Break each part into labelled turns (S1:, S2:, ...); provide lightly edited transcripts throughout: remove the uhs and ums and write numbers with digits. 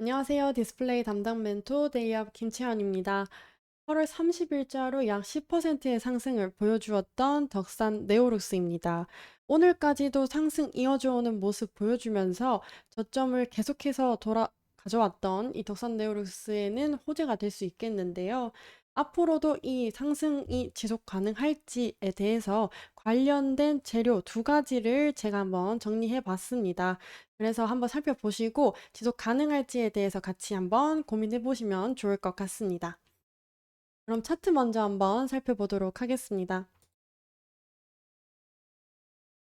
S1: 안녕하세요. 디스플레이 담당 멘토 데이업 김채연입니다. 8월 30일자로 약 10%의 상승을 보여주었던 덕산 네오룩스입니다. 오늘까지도 상승 이어져오는 모습 보여주면서 저점을 계속해서 가져왔던 이 덕산 네오룩스에는 호재가 될 수 있겠는데요. 앞으로도 이 상승이 지속 가능할지에 대해서 관련된 재료 두 가지를 제가 한번 정리해 봤습니다. 그래서 한번 살펴보시고 지속 가능할지에 대해서 같이 한번 고민해 보시면 좋을 것 같습니다. 그럼 차트 먼저 한번 살펴보도록 하겠습니다.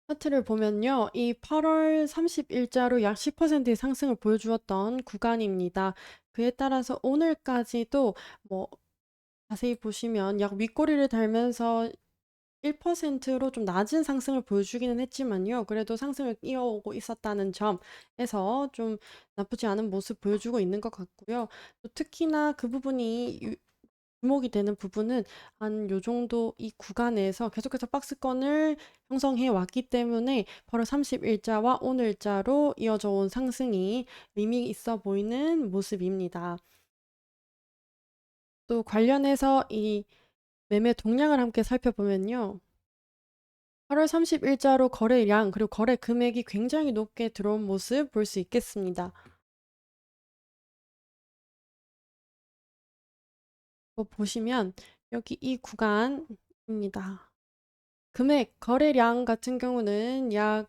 S1: 차트를 보면요. 이 8월 30일자로 약 10%의 상승을 보여주었던 구간입니다. 그에 따라서 오늘까지도 뭐 자세히 보시면 약 윗꼬리를 달면서 1%로 좀 낮은 상승을 보여주기는 했지만요. 그래도 상승을 이어오고 있었다는 점에서 좀 나쁘지 않은 모습 보여주고 있는 것 같고요. 또 특히나 그 부분이 주목이 되는 부분은 한 요 정도 이 구간에서 계속해서 박스권을 형성해 왔기 때문에 바로 30일자와 오늘자로 이어져 온 상승이 의미 있어 보이는 모습입니다. 또 관련해서 이 매매 동향을 함께 살펴보면요. 8월 30일자로 거래량 그리고 거래 금액이 굉장히 높게 들어온 모습 볼 수 있겠습니다. 보시면 여기 이 구간입니다. 금액, 거래량 같은 경우는 약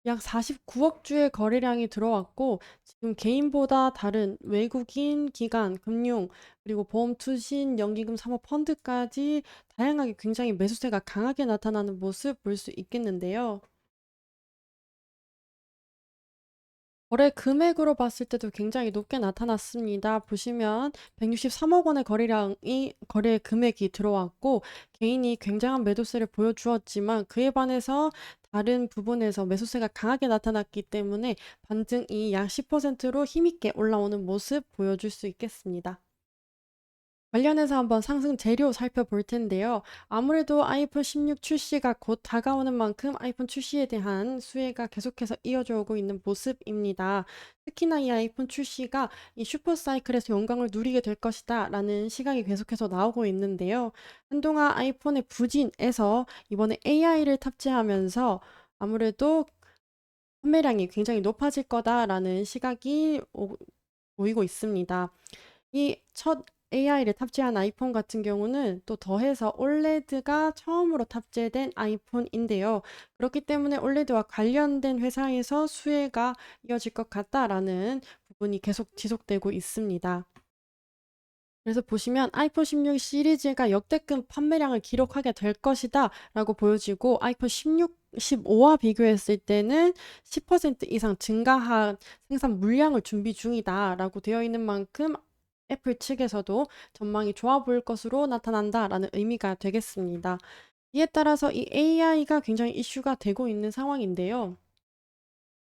S1: 49억 주의 거래량이 들어왔고, 지금 개인보다 다른 외국인, 기관, 금융, 그리고 보험, 투신, 연기금, 사모, 펀드까지 다양하게 굉장히 매수세가 강하게 나타나는 모습 볼 수 있겠는데요. 거래 금액으로 봤을 때도 굉장히 높게 나타났습니다. 보시면 163억 원의 거래 금액이 들어왔고 개인이 굉장한 매도세를 보여주었지만 그에 반해서 다른 부분에서 매수세가 강하게 나타났기 때문에 반등이 약 10%로 힘있게 올라오는 모습 보여줄 수 있겠습니다. 관련해서 한번 상승 재료 살펴볼 텐데요. 아무래도 아이폰 16 출시가 곧 다가오는 만큼 아이폰 출시에 대한 수혜가 계속해서 이어져 오고 있는 모습입니다. 특히나 이 아이폰 출시가 이 슈퍼사이클에서 영광을 누리게 될 것이다 라는 시각이 계속해서 나오고 있는데요. 한동안 아이폰의 부진에서 이번에 AI를 탑재하면서 아무래도 판매량이 굉장히 높아질 거다라는 시각이 보이고 있습니다. 이 첫 AI를 탑재한 아이폰 같은 경우는 또 더해서 올레드가 처음으로 탑재된 아이폰인데요. 그렇기 때문에 올레드와 관련된 회사에서 수혜가 이어질 것 같다라는 부분이 계속 지속되고 있습니다. 그래서 보시면 아이폰 16 시리즈가 역대급 판매량을 기록하게 될 것이다 라고 보여지고 아이폰 16, 15와 비교했을 때는 10% 이상 증가한 생산 물량을 준비 중이다 라고 되어 있는 만큼 애플 측에서도 전망이 좋아 보일 것으로 나타난다라는 의미가 되겠습니다. 이에 따라서 이 AI가 굉장히 이슈가 되고 있는 상황인데요.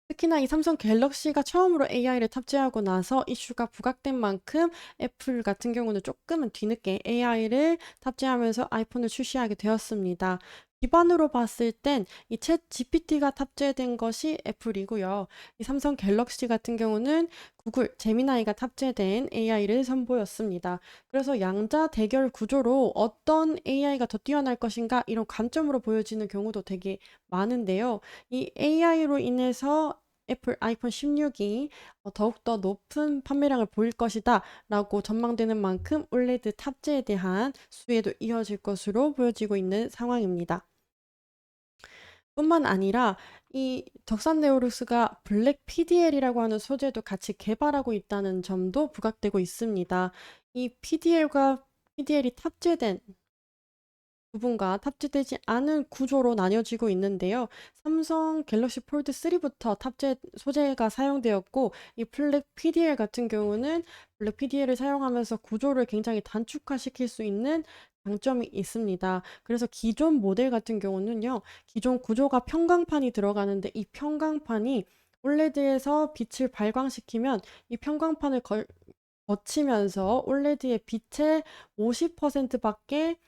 S1: 특히나 이 삼성 갤럭시가 처음으로 AI를 탑재하고 나서 이슈가 부각된 만큼 애플 같은 경우는 조금은 뒤늦게 AI를 탑재하면서 아이폰을 출시하게 되었습니다. 기반으로 봤을 땐 이 챗 GPT가 탑재된 것이 애플이고요. 이 삼성 갤럭시 같은 경우는 구글 제미나이가 탑재된 AI를 선보였습니다. 그래서 양자 대결 구조로 어떤 AI가 더 뛰어날 것인가 이런 관점으로 보여지는 경우도 되게 많은데요. 이 AI로 인해서 애플 아이폰 16이 더욱더 높은 판매량을 보일 것이다 라고 전망되는 만큼 올레드 탑재에 대한 수혜도 이어질 것으로 보여지고 있는 상황입니다. 뿐만 아니라 이 덕산 네오룩스가 블랙 PDL이라고 하는 소재도 같이 개발하고 있다는 점도 부각되고 있습니다. 이 PDL이 탑재된 부분과 탑재되지 않은 구조로 나뉘어지고 있는데요. 삼성 갤럭시 폴드 3부터 탑재 소재가 사용되었고 이 블랙 PDL 같은 경우는 블랙 PDL을 사용하면서 구조를 굉장히 단축화시킬 수 있는 장점이 있습니다. 그래서 기존 모델 같은 경우는요. 기존 구조가 평광판이 들어가는데 이 평광판이 올레드에서 빛을 발광시키면 이 평광판을 거치면서 올레드의 빛의 50%밖에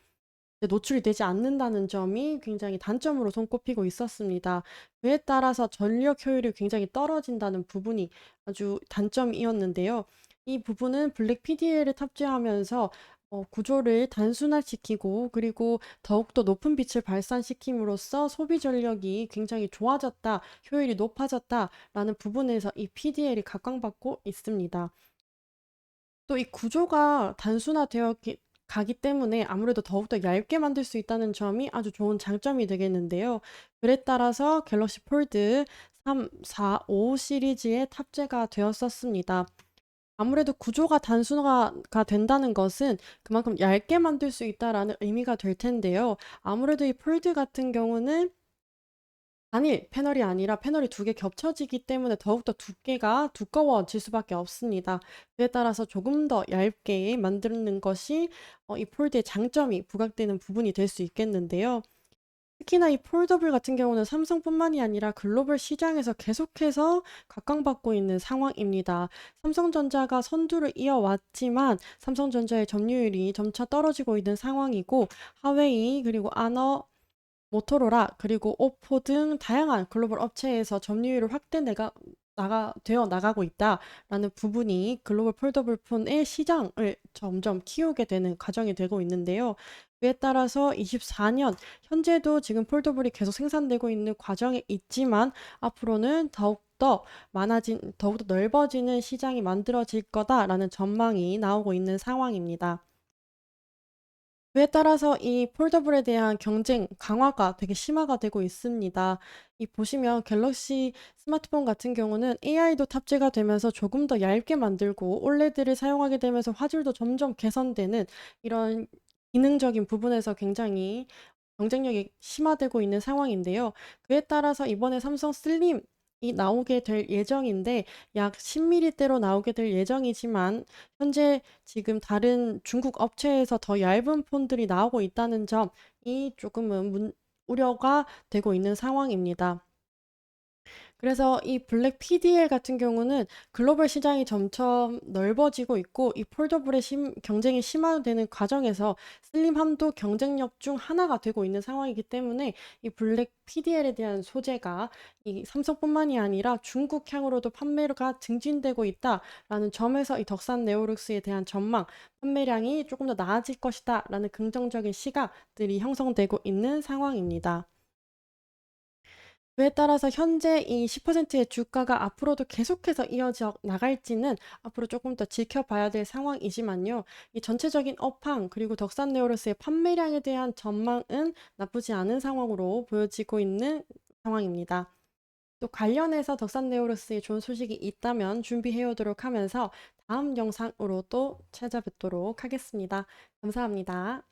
S1: 노출이 되지 않는다는 점이 굉장히 단점으로 손꼽히고 있었습니다. 그에 따라서 전력 효율이 굉장히 떨어진다는 부분이 아주 단점이었는데요. 이 부분은 블랙 PDL을 탑재하면서 구조를 단순화시키고 그리고 더욱더 높은 빛을 발산시킴으로써 소비 전력이 굉장히 좋아졌다, 효율이 높아졌다라는 부분에서 이 PDL이 각광받고 있습니다. 또 이 구조가 단순화되어 가기 때문에 아무래도 더욱더 얇게 만들 수 있다는 점이 아주 좋은 장점이 되겠는데요. 그에 따라서 갤럭시 폴드 3, 4, 5 시리즈에 탑재가 되었었습니다. 아무래도 구조가 단순화가 된다는 것은 그만큼 얇게 만들 수 있다라는 의미가 될 텐데요. 아무래도 이 폴드 같은 경우는 단일 패널이 아니라 패널이 두 개 겹쳐지기 때문에 더욱더 두께가 두꺼워질 수밖에 없습니다. 그에 따라서 조금 더 얇게 만드는 것이 이 폴드의 장점이 부각되는 부분이 될 수 있겠는데요. 특히나 이 폴더블 같은 경우는 삼성뿐만이 아니라 글로벌 시장에서 계속해서 각광받고 있는 상황입니다. 삼성전자가 선두를 이어왔지만 삼성전자의 점유율이 점차 떨어지고 있는 상황이고 하웨이 그리고 아너 모토로라 그리고 오포 등 다양한 글로벌 업체에서 점유율을 되어 나가고 있다라는 부분이 글로벌 폴더블 폰의 시장을 점점 키우게 되는 과정이 되고 있는데요. 그에 따라서 24년 현재도 지금 폴더블이 계속 생산되고 있는 과정에 있지만 앞으로는 더욱더 넓어지는 시장이 만들어질 거다라는 전망이 나오고 있는 상황입니다. 그에 따라서 이 폴더블에 대한 경쟁 강화가 되게 심화가 되고 있습니다. 이 보시면 갤럭시 스마트폰 같은 경우는 AI도 탑재가 되면서 조금 더 얇게 만들고 올레드를 사용하게 되면서 화질도 점점 개선되는 이런 기능적인 부분에서 굉장히 경쟁력이 심화되고 있는 상황인데요. 그에 따라서 이번에 삼성 슬림이 나오게 될 예정인데 약 10mm대로 나오게 될 예정이지만 현재 지금 다른 중국 업체에서 더 얇은 폰들이 나오고 있다는 점이 조금은 우려가 되고 있는 상황입니다. 그래서 이 블랙 PDL 같은 경우는 글로벌 시장이 점점 넓어지고 있고 이 폴더블의 경쟁이 심화되는 과정에서 슬림함도 경쟁력 중 하나가 되고 있는 상황이기 때문에 이 블랙 PDL에 대한 소재가 이 삼성뿐만이 아니라 중국향으로도 판매가 증진되고 있다라는 점에서 이 덕산 네오룩스에 대한 전망, 판매량이 조금 더 나아질 것이다라는 긍정적인 시각들이 형성되고 있는 상황입니다. 그에 따라서 현재 이 10%의 주가가 앞으로도 계속해서 이어져 나갈지는 앞으로 조금 더 지켜봐야 될 상황이지만요. 이 전체적인 업황 그리고 덕산 네오로스의 판매량에 대한 전망은 나쁘지 않은 상황으로 보여지고 있는 상황입니다. 또 관련해서 덕산 네오로스의 좋은 소식이 있다면 준비해 오도록 하면서 다음 영상으로 또 찾아뵙도록 하겠습니다. 감사합니다.